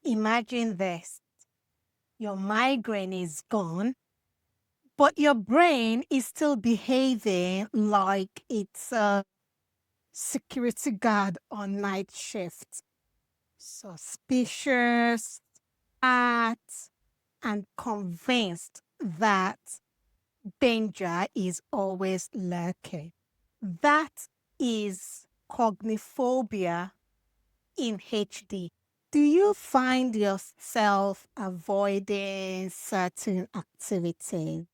Imagine this. Your migraine is gone, but your brain is still behaving like it's a security guard on night shift. Suspicious, at, and convinced that danger is always lurking. That is cogniphobia in HD. Do you find yourself avoiding certain activities,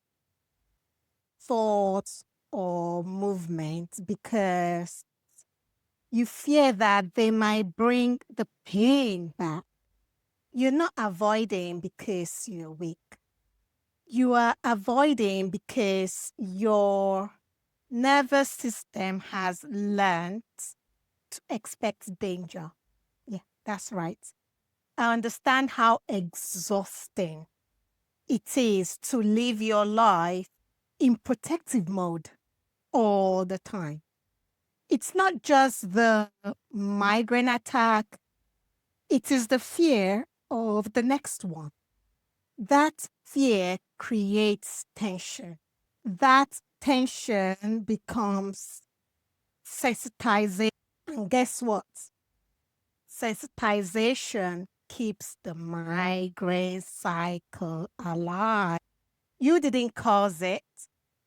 thoughts, or movements because you fear that they might bring the pain back? You're not avoiding because you're weak. You are avoiding because your nervous system has learned to expect danger. Yeah, that's right. I understand how exhausting it is to live your life in protective mode all the time. It's not just the migraine attack, it is the fear of the next one. That fear creates tension. That tension becomes sensitization. And guess what? Sensitization keeps the migraine cycle alive. You didn't cause it,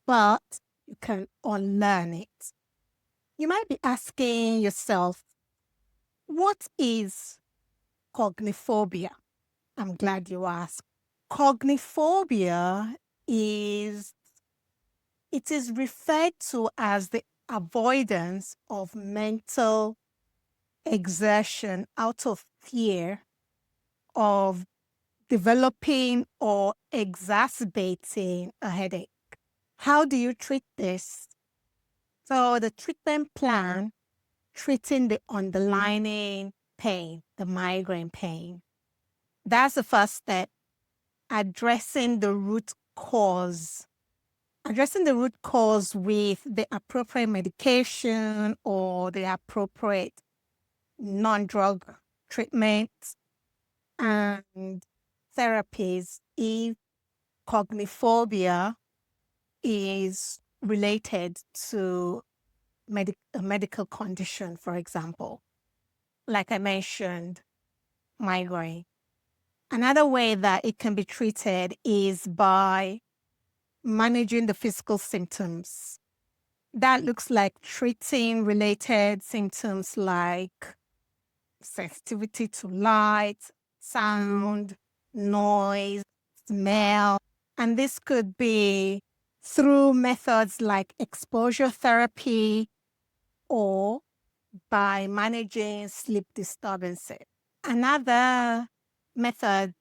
but you can unlearn it. You might be asking yourself, what is cogniphobia? I'm glad you asked. Cogniphobia is it is referred to as the avoidance of mental exertion out of fear of developing or exacerbating a headache. How do you treat this? So the treatment plan, treating the underlying pain, the migraine pain. That's the first step, addressing the root cause. Addressing the root cause with the appropriate medication or the appropriate non-drug treatment and therapies if cogniphobia is related to a medical condition, for example. Like I mentioned, migraine. Another way that it can be treated is by managing the physical symptoms. That looks like treating related symptoms like sensitivity to light, sound, noise, smell. And this could be through methods like exposure therapy or by managing sleep disturbances. Another method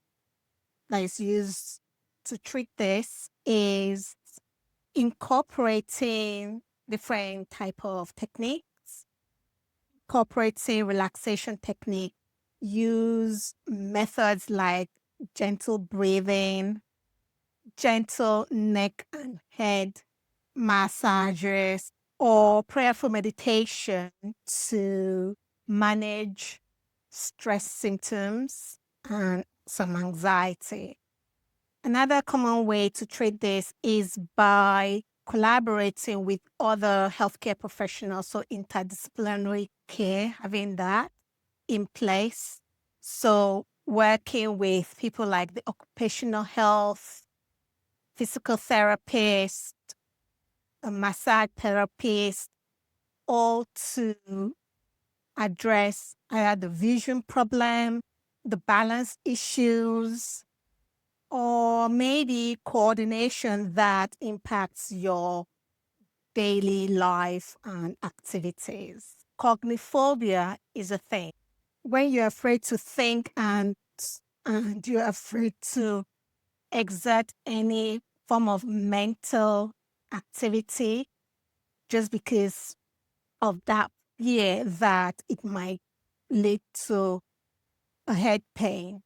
that is used to treat this is incorporating different type of techniques, incorporating relaxation technique, use methods like gentle breathing, gentle neck and head massages, or prayerful meditation to manage stress symptoms and some anxiety. Another common way to treat this is by collaborating with other healthcare professionals, so interdisciplinary care, having that in place. So working with people like the occupational health, physical therapist, a massage therapist, all to address either the vision problem, the balance issues, or maybe coordination that impacts your daily life and activities. Cogniphobia is a thing. When you're afraid to think and you're afraid to exert any form of mental activity just because of that fear that it might lead to a head pain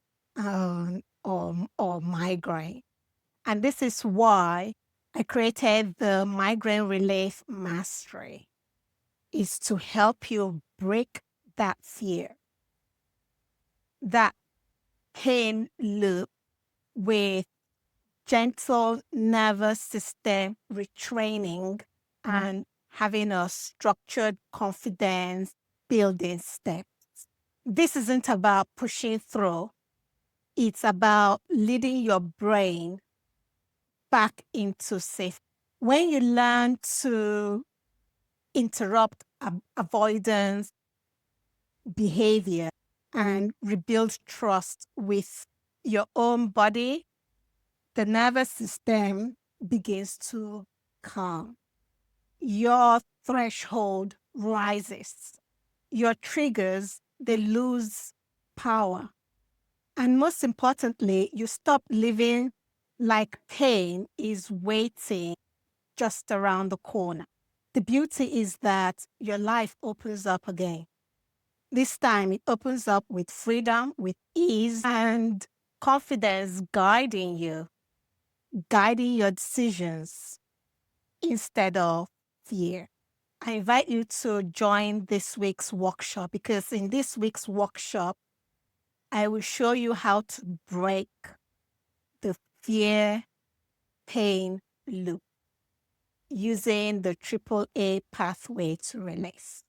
or migraine. And this is why I created the Migraine Relief Mastery, is to help you break that fear, that pain loop with gentle nervous system retraining and having a structured confidence building step. This isn't about pushing through. It's about leading your brain back into safety. When you learn to interrupt avoidance behavior and rebuild trust with your own body, the nervous system begins to calm. Your threshold rises. Your triggers, they lose power. And most importantly, you stop living like pain is waiting just around the corner. The beauty is that your life opens up again. This time it opens up with freedom, with ease, and confidence guiding you, guiding your decisions instead of fear. I invite you to join this week's workshop because in this week's workshop, I will show you how to break the fear pain loop using the AAA pathway to release.